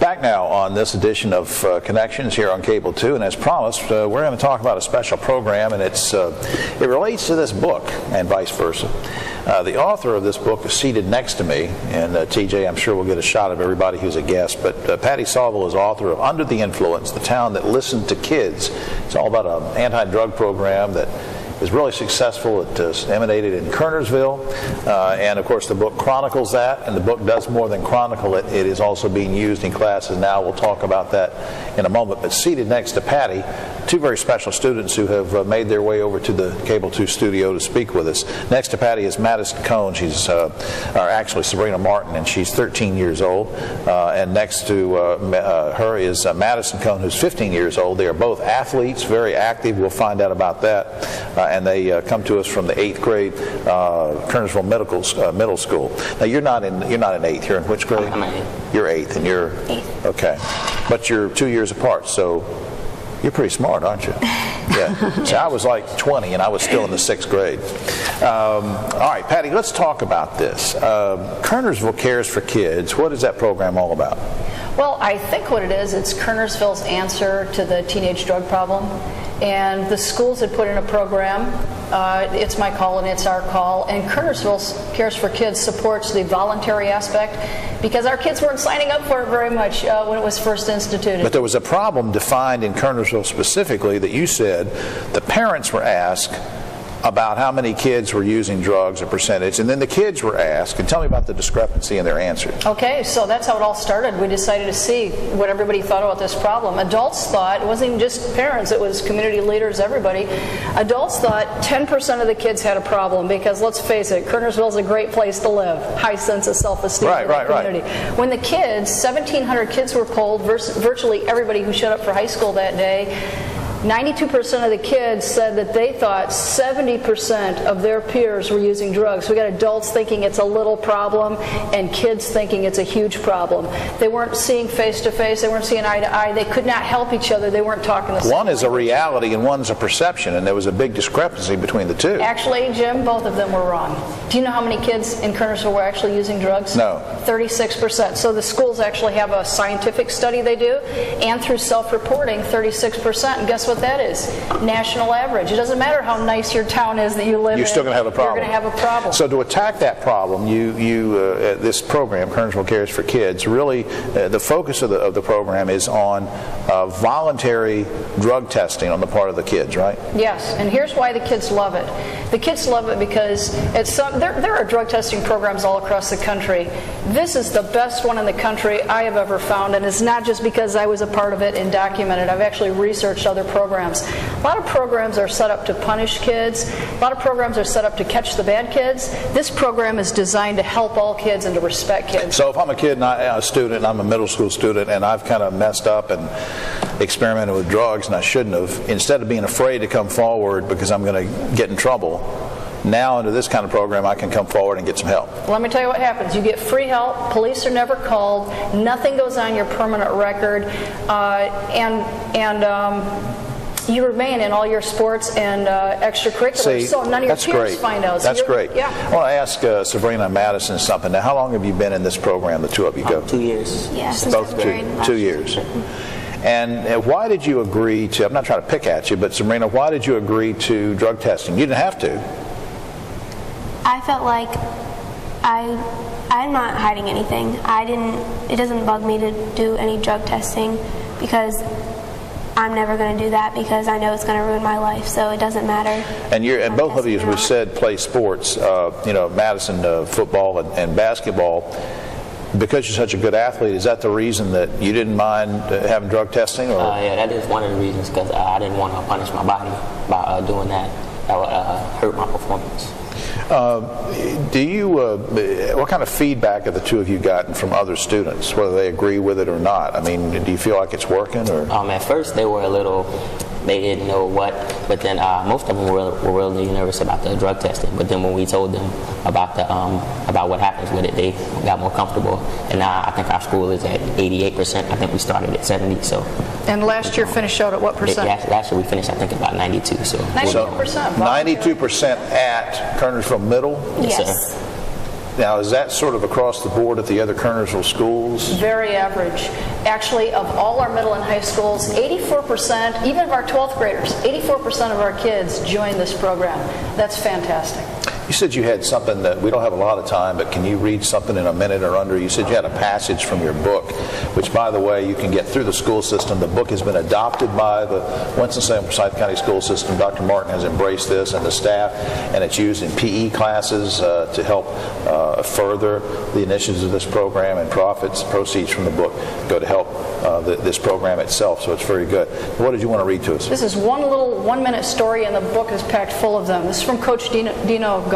Back now on this edition of Connections here on Cable 2, and as promised, we're going to talk about a special program, and it relates to this book and vice versa. The author of this book is seated next to me, and TJ, I'm sure we'll get a shot of everybody who's a guest, but Patty Sawvel is author of Under the Influence, The Town That Listened to Kids. It's all about an anti-drug program that is really successful. It emanated in Kernersville, and of course the book chronicles that, and the book does more than chronicle it. It is also being used in classes now. We'll talk about that in a moment. But seated next to Patty, two very special students who have made their way over to the Cable 2 studio to speak with us. Next to Patty is Madison Cohn. She's actually Sabrina Martin, and she's 13 years old. And next to her is Madison Cohn, who's 15 years old. They are both athletes, very active. We'll find out about that. And they come to us from the 8th grade Kernersville Middle School. Now you're not in 8th. You're in which grade? I'm in 8th. You're 8th, and you're 8th. Okay, but you're 2 years apart, so you're pretty smart, aren't you? Yeah. See, I was like 20, and I was still in the 6th grade. All right, Patty, let's talk about this. Kernersville Cares for Kids. What is that program all about? Well, I think what it is, it's Kernersville's answer to the teenage drug problem. And the schools had put in a program, It's My Call and It's Our Call, and Kernersville Cares for Kids supports the voluntary aspect because our kids weren't signing up for it very much when it was first instituted. But there was a problem defined in Kernersville specifically that you said the parents were asked about how many kids were using drugs, a percentage, and then the kids were asked, and tell me about the discrepancy in their answers. Okay, so that's how it all started. We decided to see what everybody thought about this problem. Adults thought, it wasn't even just parents, it was community leaders, everybody. Adults thought 10% of the kids had a problem because, let's face it, Kernersville's a great place to live. High sense of self-esteem in the community. Right. When the kids, 1,700 kids were polled, virtually everybody who showed up for high school that day, 92% of the kids said that they thought 70% of their peers were using drugs. We got adults thinking it's a little problem and kids thinking it's a huge problem. They weren't seeing face to face, they weren't seeing eye to eye, they could not help each other, they weren't talking the same language. One is a reality and one's a perception, and there was a big discrepancy between the two. Actually, Jim, both of them were wrong. Do you know how many kids in Kernersville were actually using drugs? No. 36%. So the schools actually have a scientific study they do, and through self-reporting, 36%. And guess what that is? National average. It doesn't matter how nice your town is that you live in. You're still going to have a problem. You're going to have a problem. So to attack that problem, this program, Kernersville Cares for Kids, really the focus of the program is on voluntary drug testing on the part of the kids, right? Yes, and here's why the kids love it. The kids love it because there are drug testing programs all across the country. This is the best one in the country I have ever found, and it's not just because I was a part of it and documented. I've actually researched other programs. A lot of programs are set up to punish kids. A lot of programs are set up to catch the bad kids. This program is designed to help all kids and to respect kids. So if I'm a kid and a student, and I'm a middle school student, and I've kind of messed up and experimented with drugs and I shouldn't have, instead of being afraid to come forward because I'm going to get in trouble, now under this kind of program I can come forward and get some help. Well, let me tell you what happens. You get free help, police are never called, nothing goes on your permanent record, you remain in all your sports and extracurriculars, so none of your peers find out. That's great. Yeah. I want to ask Sabrina and Madison something. Now, how long have you been in this program, the two of you go? 2 years. Yes. Both 2 years. And why did you agree to, I'm not trying to pick at you, but Sabrina, why did you agree to drug testing? You didn't have to. I felt like I'm not hiding anything. It doesn't bug me to do any drug testing because I'm never going to do that because I know it's going to ruin my life, so it doesn't matter. And both of you, as we said, play sports. Madison football and basketball. Because you're such a good athlete, is that the reason that you didn't mind having drug testing? Or? Yeah, that is one of the reasons because I didn't want to punish my body by doing that. That would hurt my performance. What kind of feedback have the two of you gotten from other students, whether they agree with it or not? I mean, do you feel like it's working? Or? At first they were they didn't know what, but then most of them were really nervous about the drug testing. But then when we told them about what happens with it, they got more comfortable. And now I think our school is at 88%. I think we started at 70. So. And last year finished out at what percent? Last year we finished, I think, about 92. So 92%. 92% at Kernersville Middle. Yes, Yes. sir. Now, is that sort of across the board at the other Kernersville schools? Very average. Actually, of all our middle and high schools, 84%, even of our 12th graders, 84% of our kids join this program. That's fantastic. You said you had something that, we don't have a lot of time, but can you read something in a minute or under? You said you had a passage from your book, which, by the way, you can get through the school system. The book has been adopted by the Winston-Salem Forsyth County School System. Dr. Martin has embraced this and the staff, and it's used in PE classes to help further the initiatives of this program, and proceeds from the book go to help this program itself, so it's very good. What did you want to read to us? This is one little one-minute story, and the book is packed full of them. This is from Coach Dino Gaudio.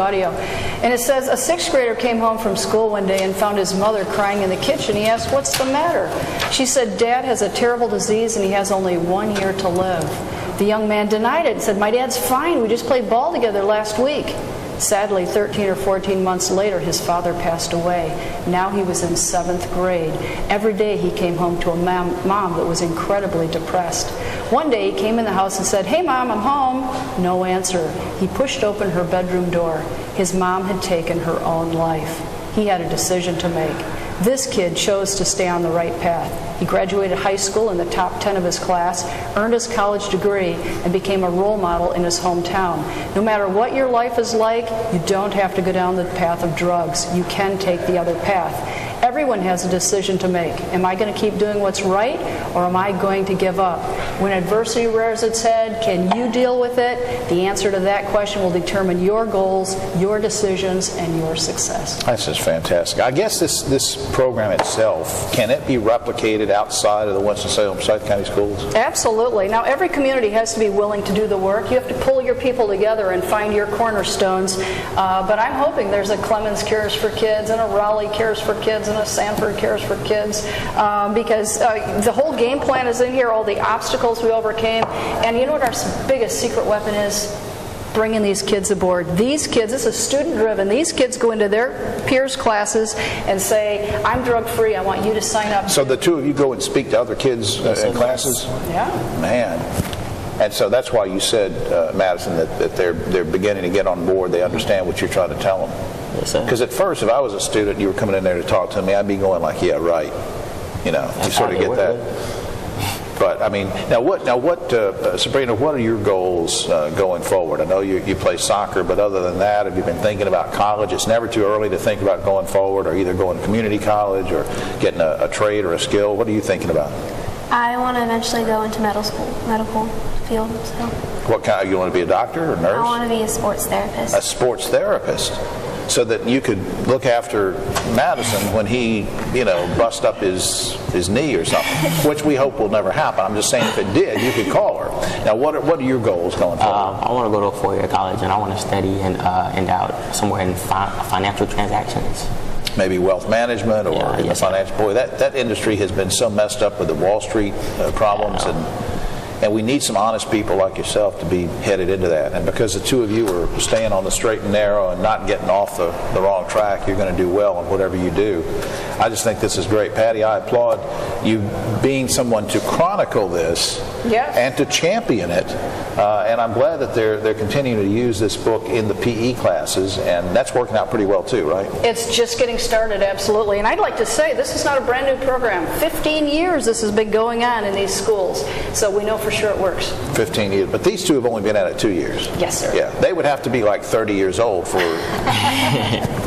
And it says, a 6th grader came home from school one day and found his mother crying in the kitchen. He asked, "What's the matter?" She said, "Dad has a terrible disease and he has only 1 year to live." The young man denied it and said, "My dad's fine. We just played ball together last week." Sadly, 13 or 14 months later, his father passed away. Now he was in 7th grade. Every day he came home to a mom that was incredibly depressed. One day he came in the house and said, "Hey Mom, I'm home." No answer. He pushed open her bedroom door. His mom had taken her own life. He had a decision to make. This kid chose to stay on the right path. He graduated high school in the top 10 of his class, earned his college degree, and became a role model in his hometown. No matter what your life is like, you don't have to go down the path of drugs. You can take the other path. Everyone has a decision to make. Am I going to keep doing what's right, or am I going to give up? When adversity rears its head, can you deal with it? The answer to that question will determine your goals, your decisions, and your success. That's just fantastic. I guess this program itself, can it be replicated outside of the Winston-Salem Forsyth County schools? Absolutely. Now, every community has to be willing to do the work. You have to pull your people together and find your cornerstones. But I'm hoping there's a Clemens Cares for Kids, and a Raleigh Cares for Kids, and a Sanford Cares for Kids, because the whole game plan is in here, all the obstacles we overcame. And you know what our biggest secret weapon is? Bringing these kids aboard. These kids, this is student-driven. These kids go into their peers' classes and say, "I'm drug-free. I want you to sign up." So the two of you go and speak to other kids in classes? Yeah. Man. And so that's why you said, Madison, that they're beginning to get on board. They understand what you're trying to tell them. Yes, sir. Because at first, if I was a student and you were coming in there to talk to me, I'd be going like, "Yeah, right." You know, you sort of get that. But I mean, now what, Sabrina? What are your goals going forward? I know you play soccer, but other than that, have you been thinking about college? It's never too early to think about going forward, or either going to community college or getting a trade or a skill. What are you thinking about? I want to eventually go into medical field. So. What kind? You want to be a doctor or nurse? I want to be a sports therapist. A sports therapist, so that you could look after Madison when he, bust up his knee or something, which we hope will never happen. I'm just saying, if it did, you could call her. Now, what are your goals going forward? I want to go to a 4-year college, and I want to study and end out somewhere in financial transactions. Maybe wealth management or in the financial. Boy, that industry has been so messed up with the Wall Street problems, and we need some honest people like yourself to be headed into that. And because the two of you are staying on the straight and narrow and not getting off the wrong track, you're going to do well in whatever you do. I just think this is great. Patty, I applaud you being someone to chronicle this and to champion it. And I'm glad that they're continuing to use this book in the PE classes, and that's working out pretty well too, right? It's just getting started, absolutely. And I'd like to say this is not a brand new program. 15 years this has been going on in these schools, so we know for sure it works. 15 years, but these two have only been at it 2 years. Yes, sir. Yeah, they would have to be like 30 years old for,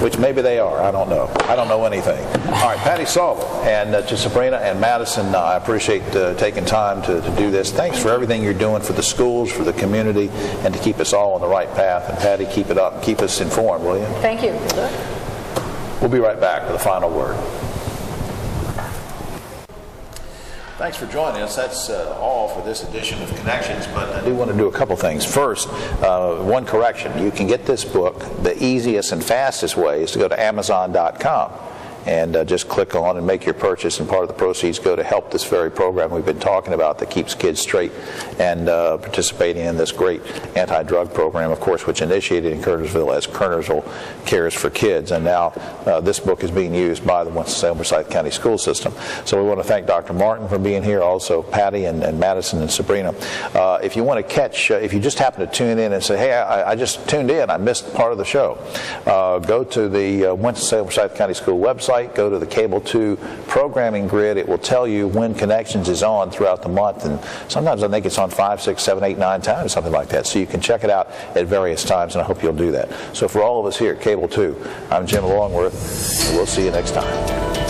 which maybe they are. I don't know. I don't know anything. All right, Patty Sawvel, and to Sabrina and Madison, I appreciate taking time to do this. Thanks for everything you're doing for the schools, for the community, and to keep us all on the right path. And Patty, keep it up and keep us informed, will you? Thank you. We'll be right back with a final word. Thanks for joining us. That's all for this edition of Connections, but I do want to do a couple things. First, one correction. You can get this book, the easiest and fastest way is to go to Amazon.com. and just click on and make your purchase, and part of the proceeds go to help this very program we've been talking about that keeps kids straight and participating in this great anti-drug program, of course, which initiated in Kernersville as Kernersville Cares for Kids, and now this book is being used by the Winston-Salem Forsyth County School System. So we want to thank Dr. Martin for being here, also Patty and Madison and Sabrina. If you want to catch, if you just happen to tune in and say, hey, I just tuned in, I missed part of the show, go to the Winston-Salem Forsyth County School website, go to the Cable 2 programming grid. It will tell you when Connections is on throughout the month, and sometimes I think it's on 5, 6, 7, 8, 9 times, something like that. So you can check it out at various times, and I hope you'll do that. So for all of us here at Cable 2, I'm Jim Longworth, and we'll see you next time.